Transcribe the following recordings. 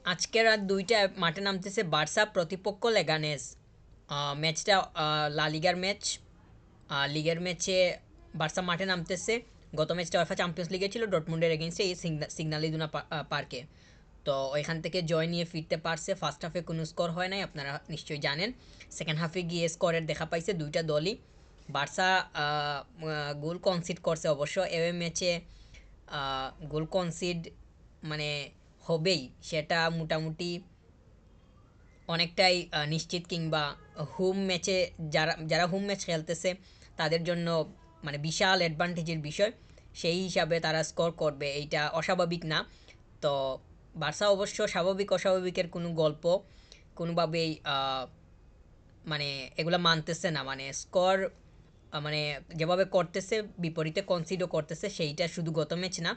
আজকে রাত ২টায় মাঠে নামতেছে বার্সা প্রতিপক্ষ লেগানেস। ম্যাচটা লা লিগার ম্যাচ। লিগের ম্যাচে বার্সা মাঠে নামতেছে। গত ম্যাচটা উয়েফা চ্যাম্পিয়ন্স লিগে ছিল ডটমুন্ডের এগেইনস্টে এই সিগনাল ইদুনা পার্কে। তো ওইখান থেকে জয় নিয়ে ফিরতে পারছে। ফার্স্ট হাফে কোনো স্কোর হয় নাই, আপনারা নিশ্চয়ই জানেন। সেকেন্ড হাফে গিয়ে স্কোরের দেখা পাইছে দুইটা দলই। বার্সা গোল কনসিড করছে অবশ্য এওয়ে ম্যাচে। গোল কনসিড মানে হবেই সেটা মোটামুটি অনেকটাই নিশ্চিত, কিংবা হোম ম্যাচে যারা যারা হোম ম্যাচ খেলতেছে তাদের জন্য মানে বিশাল অ্যাডভান্টেজের বিষয়। সেই হিসাবে তারা স্কোর করবে এইটা অস্বাভাবিক না। তো বার্সা অবশ্য স্বাভাবিক অস্বাভাবিকের কোনো গল্প কোনোভাবেই মানে এগুলা মানতেছে না। মানে স্কোর মানে যেভাবে করতেছে বিপরীতে কনসিডও করতেছে, সেইটা শুধু গত ম্যাচ না,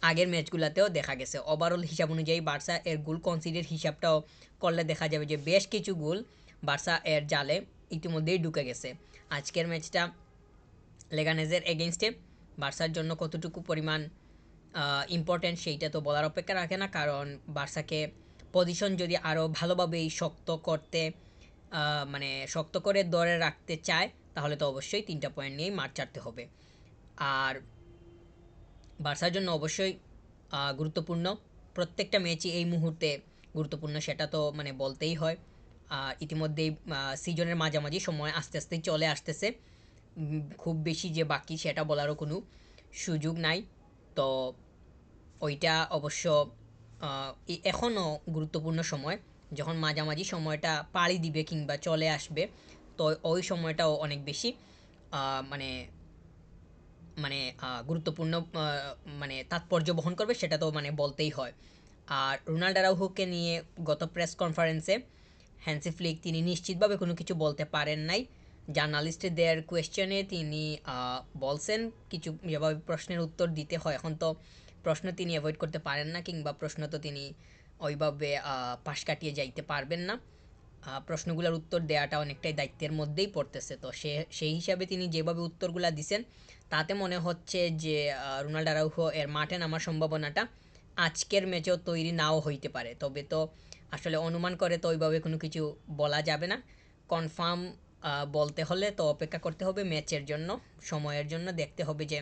আগের ম্যাচগুলোতেও দেখা গেছে। ওভারঅল হিসাব অনুযায়ী বার্সা এর গোল কনসিডের হিসাবটাও করলে দেখা যাবে যে বেশ কিছু গোল বার্সা এর জালে ইতিমধ্যেই ঢুকে গেছে। আজকের ম্যাচটা লেগানেজের এগেনস্টে বার্সার জন্য কতটুকু পরিমাণ ইম্পর্টেন্ট সেইটা তো বলার অপেক্ষা রাখে না, কারণ বার্সাকে পজিশন যদি আরও ভালোভাবেই শক্ত করতে মানে শক্ত করে ধরে রাখতে চায় তাহলে তো অবশ্যই 3টা পয়েন্ট নিয়েই মাঠ ছাড়তে হবে। আর বার্সার জন্য অবশ্যই গুরুত্বপূর্ণ, প্রত্যেকটা ম্যাচই এই মুহূর্তে গুরুত্বপূর্ণ, সেটা তো মানে বলতেই হয়। ইতিমধ্যেই সিজনের মাঝামাঝি সময় আস্তে আস্তেই চলে আসতেছে। খুব বেশি যে বাকি সেটা বলারও কোনো সুযোগ নাই। তো ওইটা অবশ্য এখনও গুরুত্বপূর্ণ সময়। যখন মাঝামাঝি সময়টা পাড়ি দিবে কিংবা চলে আসবে, তো ওই সময়টাও অনেক বেশি মানে মানে গুরুত্বপূর্ণ মানে তাৎপর্য বহন করবে, সেটা তো মানে বলতেই হয়। আর রোনাল্ড আরাউহোকে নিয়ে গত প্রেস কনফারেন্সে হ্যান্সি ফ্লিক তিনি নিশ্চিতভাবে কোনো কিছু বলতে পারেন নাই। জার্নালিস্টদের কোয়েশ্চেনে তিনি বলছেন কিছু, যেভাবে প্রশ্নের উত্তর দিতে হয় এখন তো প্রশ্ন তিনি অ্যাভয়েড করতে পারেন না, কিংবা প্রশ্ন তো তিনি ওইভাবে পাশ কাটিয়ে যাইতে পারবেন না। প্রশ্নগুলোর উত্তর দেওয়াটা অনেকটাই দায়িত্বের মধ্যেই পড়তেছে। তো সেই হিসাবে তিনি যেভাবে উত্তরগুলো দিছেন তাতে মনে হচ্ছে যে রোনাল্ড আরাউহো এর মাঠে নামার সম্ভাবনাটা আজকের ম্যাচেও তৈরি নাও হইতে পারে। তবে তো আসলে অনুমান করে তো ওইভাবে কোনো কিছু বলা যাবে না। কনফার্ম বলতে হলে তো অপেক্ষা করতে হবে ম্যাচের জন্য, সময়ের জন্য দেখতে হবে যে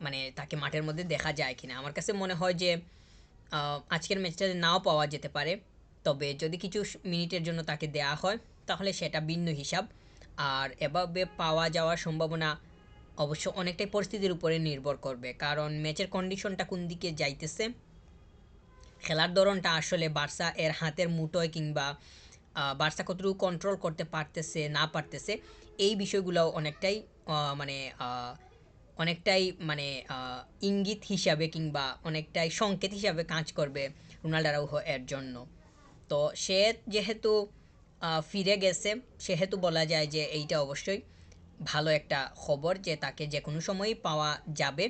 মানে তাকে মাঠের মধ্যে দেখা যায় কিনা। আমার কাছে মনে হয় যে আজকের ম্যাচটাতে নাও পাওয়া যেতে পারে, তবে যদি কিছু মিনিটের জন্য তাকে দেয়া হয় তাহলে সেটা ভিন্ন হিসাব। আর এভাবে পাওয়া যাওয়ার সম্ভাবনা অবশ্য অনেকটাই পরিস্থিতির উপরে নির্ভর করবে, কারণ ম্যাচের কন্ডিশনটা কোন দিকে যাইতেছে, খেলার ধরনটা আসলে বার্সা এর হাতের মুঠোয়, কিংবা বার্সা কতটুকু কন্ট্রোল করতে পারতেছে না পারতেছে, এই বিষয়গুলো অনেকটাই মানে অনেকটাই মানে ইঙ্গিত হিসাবে কিংবা অনেকটাই সংকেত হিসাবে কাজ করবে রোনাল্ড আরাউহো এর জন্য। তো সে যেহেতু ফিরে গেছে, সেহেতু বলা যায় যে এইটা অবশ্যই ভালো একটা খবর যে তাকে যে কোনো সময়ই পাওয়া যাবে।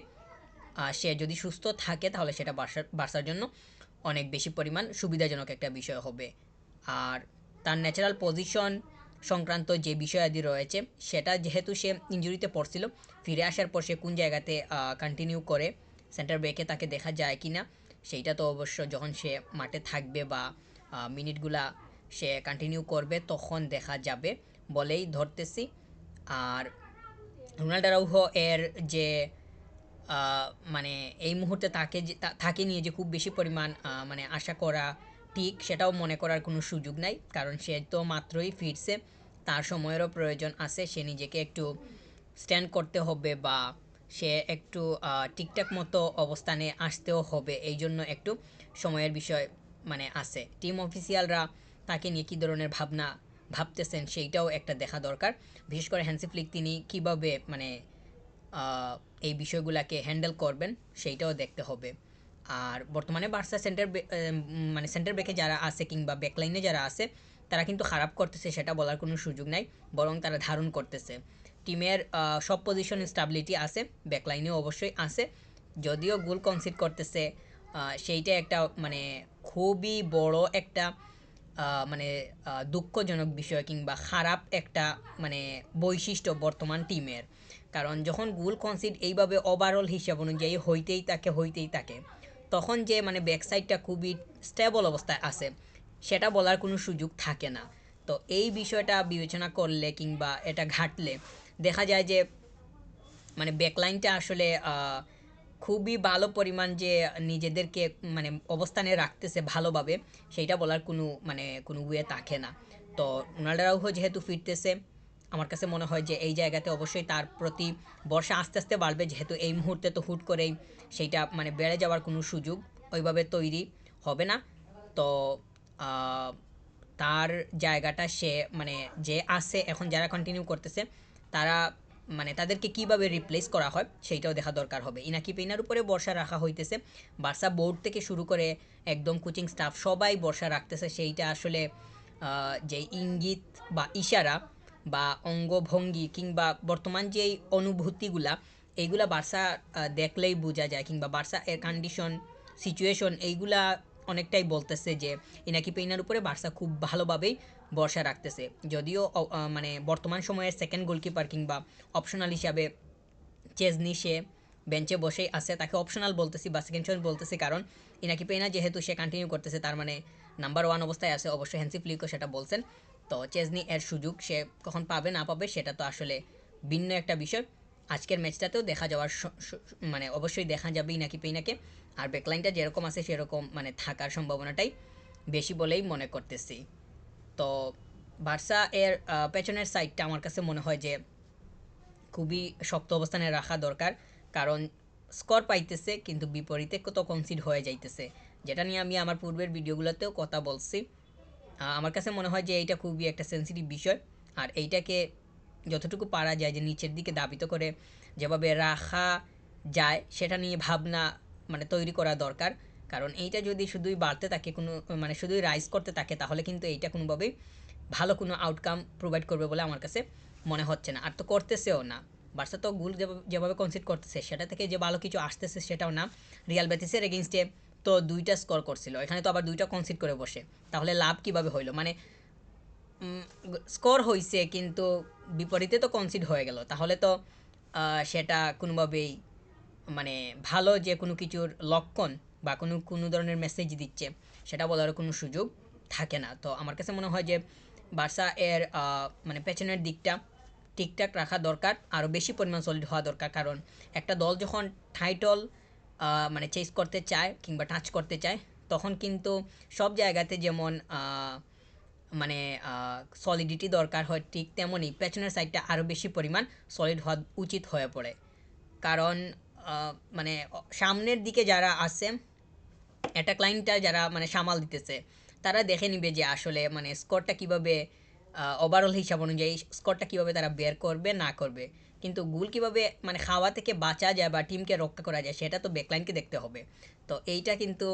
সে যদি সুস্থ থাকে তাহলে সেটা বার্সার জন্য অনেক বেশি পরিমাণ সুবিধাজনক একটা বিষয় হবে। আর তার ন্যাচারাল পজিশন সংক্রান্ত যে বিষয়াদি রয়েছে সেটা যেহেতু সে ইঞ্জুরিতে পড়ছিল, ফিরে আসার পর সে কোন জায়গাতে কন্টিনিউ করে সেন্টার ব্যাকে তাকে দেখা যায় কি না, সেইটা তো অবশ্য যখন সে মাঠে থাকবে বা মিনিটগুলা সে কন্টিনিউ করবে তখন দেখা যাবে বলেই ধরতেছি। আর রোনাল্ড আরাউহো এর যে মানে এই মুহূর্তে তাকে যে তাকে নিয়ে যে খুব বেশি পরিমাণ মানে আশা করা ঠিক সেটাও মনে করার কোনো সুযোগ নাই, কারণ সে তো মাত্রই ফিরছে। তার সময়েরও প্রয়োজন আছে, সে নিজেকে একটু স্ট্যান্ড করতে হবে বা সে একটু ঠিকঠাক মতো অবস্থানে আসতেও হবে, এই জন্য একটু সময়ের বিষয় মানে আছে। টিম অফিসিয়ালরা তাকে নিয়ে কী ধরনের ভাবনা ভাবতেছেন সেইটাও একটা দেখা দরকার। বিশেষ করে হ্যান্সি ফ্লিক তিনি কীভাবে মানে এই বিষয়গুলোকে হ্যান্ডেল করবেন সেইটাও দেখতে হবে। আর বর্তমানে বার্সা মানে সেন্টার ব্যাকে যারা আছে কিংবা ব্যাকলাইনে যারা আছে তারা কিন্তু খারাপ করতেছে সেটা বলার কোনো সুযোগ নাই, বরং তারা ধারণ করতেছে। টিমের সব পজিশন স্টাবিলিটি আছে, ব্যাকলাইনেও অবশ্যই আছে। যদিও গোল কনসিড করতেছে সেইটা একটা মানে খুবই বড় একটা মানে দুঃখজনক বিষয় কিংবা খারাপ একটা মানে বৈশিষ্ট্য বর্তমান টিমের। কারণ যখন গোল কনসিড এইভাবে ওভারঅল হিসাব অনুযায়ী হইতেই থাকে তখন যে মানে ব্যাক সাইডটা খুবই স্টেবল অবস্থায় আছে সেটা বলার কোনো সুযোগ থাকে না। তো এই বিষয়টা বিবেচনা করলে কিংবা এটা ঘাটলে দেখা যায় যে মানে ব্যাকলাইনটা আসলে খুবই ভালো পরিমাণ যে নিজেদেরকে মানে অবস্থানে রাখতেছে ভালোভাবে, সেইটা বলার কোনো মানে কোনো ওয়ে থাকে না। তো রোনাল্ডোরাও যেহেতু ফিরতেছে, আমার কাছে মনে হয় যে এই জায়গাতে অবশ্যই তার প্রতি বর্ষা আস্তে আস্তে বাড়বে, যেহেতু এই মুহূর্তে তো হুট করেই সেইটা মানে বেড়ে যাওয়ার কোনো সুযোগ ওইভাবে তৈরি হবে না। তো আহ, তার জায়গাটা সে মানে যে আছে এখন যারা কন্টিনিউ করতেছে তারা মানে তাদেরকে কিভাবে রিপ্লেস করা হয় সেইটাও দেখা দরকার হবে। ইনাকি পেইনার উপরে ভরসা রাখা হইতেছে, বার্সা বোর্ড থেকে শুরু করে একদম কোচিং স্টাফ সবাই ভরসা রাখতেছে। সেইটা আসলে যে ইঙ্গিত বা ইশারা বা অঙ্গভঙ্গি কিংবা বর্তমান যেই অনুভূতিগুলা এইগুলা বার্সা দেখলেই বোঝা যায়, কিংবা বার্সা এর কন্ডিশন সিচুয়েশন এইগুলা অনেকটাই বলতেছে যে ইনাকি পেইনার উপরে বার্সা খুব ভালোভাবেই ভরসা রাখতেছে। যদিও মানে বর্তমান সময়ের সেকেন্ড গোলকিপার কিংবা অপশনাল হিসাবে চেজনি সে বেঞ্চে বসেই আছে, তাকে অপশনাল বলতেছি বা সেকেন্ড চয়েস বলতেছি কারণ ইনাকি পেইনা যেহেতু সে কন্টিনিউ করতেছে তার মানে নাম্বার ওয়ান অবস্থায় আছে। অবশ্যই হ্যান্সি ফ্লিকও সেটা বলছেন। তো চেজনি এর সুযোগ সে কখন পাবে না পাবে সেটা তো আসলে ভিন্ন একটা বিষয়। আজকের ম্যাচটাতেও দেখা যাওয়ার মানে অবশ্যই দেখা যাবে ইনাকি পেইনাকে। আর ব্যাকলাইনটা যেরকম আছে সেরকম মানে থাকার সম্ভাবনাটাই বেশি বলেই মনে করতেছি। তো বার্সা এর পেছনের সাইডটা আমার কাছে মনে হয় যে খুবই শক্ত অবস্থানে রাখা দরকার, কারণ স্কোর পাইতেছে কিন্তু বিপরীতে কত কনসিড হয়ে যাইতেছে, যেটা নিয়ে আমি আমার পূর্বের ভিডিওগুলোতেও কথা বলছি। আমার কাছে মনে হয় যে এইটা খুবই একটা সেন্সিটিভ বিষয়। আর এইটাকে যতটুকু পারা যায় যে নিচের দিকে দাবিত করে যেভাবে রাখা যায় সেটা নিয়ে ভাবনা মানে তৈরি করা দরকার। কারণ এইটা যদি শুধুই বাড়তে থাকে কোনো মানে শুধুই রাইজ করতে থাকে তাহলে কিন্তু এইটা কোনোভাবেই ভালো কোনো আউটকাম প্রোভাইড করবে বলে আমার কাছে মনে হচ্ছে না, আর তো করতেছেও না। বার্সা তো গোল যেভাবে কনসিড করতেছে সেটা থেকে যে ভালো কিছু আসতেছে সেটাও না। রিয়াল বেটিসের এগেনস্টে তো দুইটা স্কোর করছিল, এখানে তো আবার দুইটা কনসিড করে বসে, তাহলে লাভ কিভাবে হইলো? মানে স্কোর হয়েছে কিন্তু বিপরীতে তো কনসিড হয়ে গেল, তাহলে তো সেটা কোনোভাবেই মানে ভালো যে কোনো কিছুর লক্ষণ বা কোনো কোনো ধরনের মেসেজ দিচ্ছে সেটা বলার কোনো সুযোগ থাকে না। তো আমার কাছে মনে হয় যে বার্সা এর মানে পেছনের দিকটা ঠিকঠাক রাখা দরকার, আরও বেশি পরিমাণ সলিড হওয়া দরকার। কারণ একটা দল যখন টাইটল মানে চেস করতে চায় কিংবা টাচ করতে চায় তখন কিন্তু সব জায়গাতে যেমন মানে সলিডিটি দরকার হয়, ঠিক তেমনই পেছনের সাইডটা আরও বেশি পরিমাণ সলিড হওয়া উচিত হয়ে পড়ে। কারণ মানে সামনের দিকে যারা আছে অ্যাটাক লাইনটা যারা মানে সামাল দিতেছে তারা দেখে নিবে যে আসলে মানে স্কোরটা কীভাবে ওভারঅল হিসাব অনুযায়ী স্কোরটা কীভাবে তারা বের করবে না করবে। কিন্তু গোল কীভাবে মানে খাওয়া থেকে বাঁচা যায় বা টিমকে রক্ষা করা যায় সেটা তো ব্যাকলাইনকে দেখতে হবে। তো এইটা কিন্তু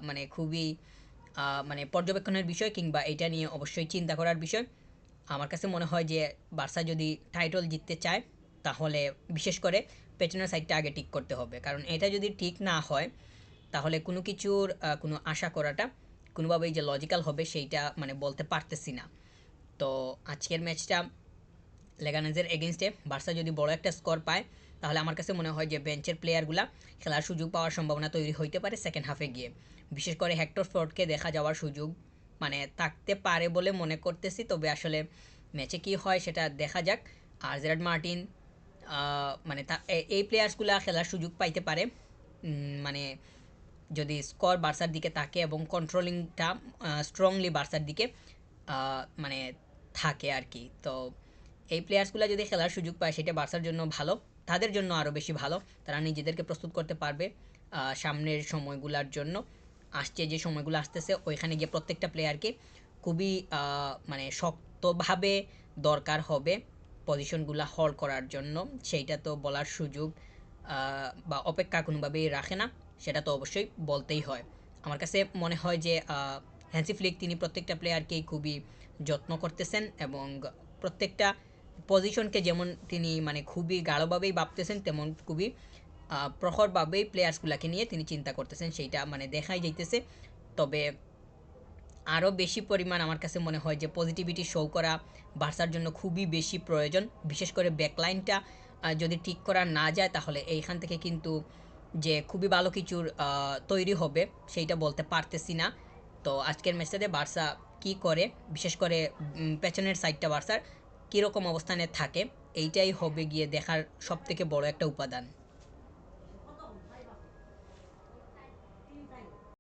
মানে খুবই মানে পর্যবেক্ষণের বিষয় কিংবা এটা নিয়ে অবশ্যই চিন্তা করার বিষয়। আমার কাছে মনে হয় যে বার্সা যদি টাইটল জিততে চায় তাহলে বিশেষ করে পেছনের সাইডটা আগে ঠিক করতে হবে, কারণ এটা যদি ঠিক না হয় তাহলে কোনো কিছুর কোনো আশা করাটা কোনোভাবেই যে লজিক্যাল হবে সেইটা মানে বলতে পারতেছি না। তো আজকের ম্যাচটা লেগানেজের এগেনস্টে বার্সা যদি বড় একটা স্কোর পায় তাহলে আমার কাছে মনে হয় যে বেঞ্চের প্লেয়ারগুলা খেলার সুযোগ পাওয়ার সম্ভাবনা তৈরি হইতে পারে সেকেন্ড হাফে গিয়ে। বিশেষ করে হেক্টর ফোর্ডকে দেখা যাওয়ার সুযোগ মানে থাকতে পারে বলে মনে করতেছি, তবে আসলে ম্যাচে কী হয় সেটা দেখা যাক। আর জেরার্ড মার্টিন মানে এই প্লেয়ার্সগুলা খেলার সুযোগ পাইতে পারে মানে যদি স্কোর বার্সার দিকে থাকে এবং কন্ট্রোলিংটা স্ট্রংলি বার্সার দিকে মানে থাকে আর কি। তো এই প্লেয়ার্সগুলো যদি খেলার সুযোগ পায় সেটা বার্সার জন্য ভালো, তাদের জন্য আরও বেশি ভালো। তারা নিজেদেরকে প্রস্তুত করতে পারবে সামনের সময়গুলোর জন্য। আসছে যে সময়গুলো আসতেছে ওইখানে গিয়ে প্রত্যেকটা প্লেয়ারকে খুবই মানে শক্তভাবে দরকার হবে পজিশনগুলো হোল্ড করার জন্য। সেইটা তো বলার সুযোগ বা অপেক্ষা কোনোভাবেই রাখে না, সেটা তো অবশ্যই বলতেই হয়। আমার কাছে মনে হয় যে হ্যান্সি ফ্লিক তিনি প্রত্যেকটা প্লেয়ারকেই খুবই যত্ন করতেছেন এবং প্রত্যেকটা পজিশনকে যেমন তিনি মানে খুবই গাঢ়ভাবেই ভাবতেছেন তেমন খুবই প্রখরভাবেই প্লেয়ার্সগুলোকে নিয়ে তিনি চিন্তা করতেছেন, সেইটা মানে দেখাই যাইতেছে। তবে আরও বেশি পরিমাণ আমার কাছে মনে হয় যে পজিটিভিটি শো করা বার্সার জন্য খুবই বেশি প্রয়োজন। বিশেষ করে ব্যাকলাইনটা যদি ঠিক করা না যায় তাহলে এইখান থেকে কিন্তু যে খুবই ভালো কিছুর তৈরি হবে সেইটা বলতে পারতেছি না। তো আজকের ম্যাচটাতে বার্সা কি করে, বিশেষ করে পেছনের সাইডটা বার্সার কীরকম অবস্থানে থাকে, এইটাই হবে গিয়ে দেখার সবথেকে বড় একটা উপাদান।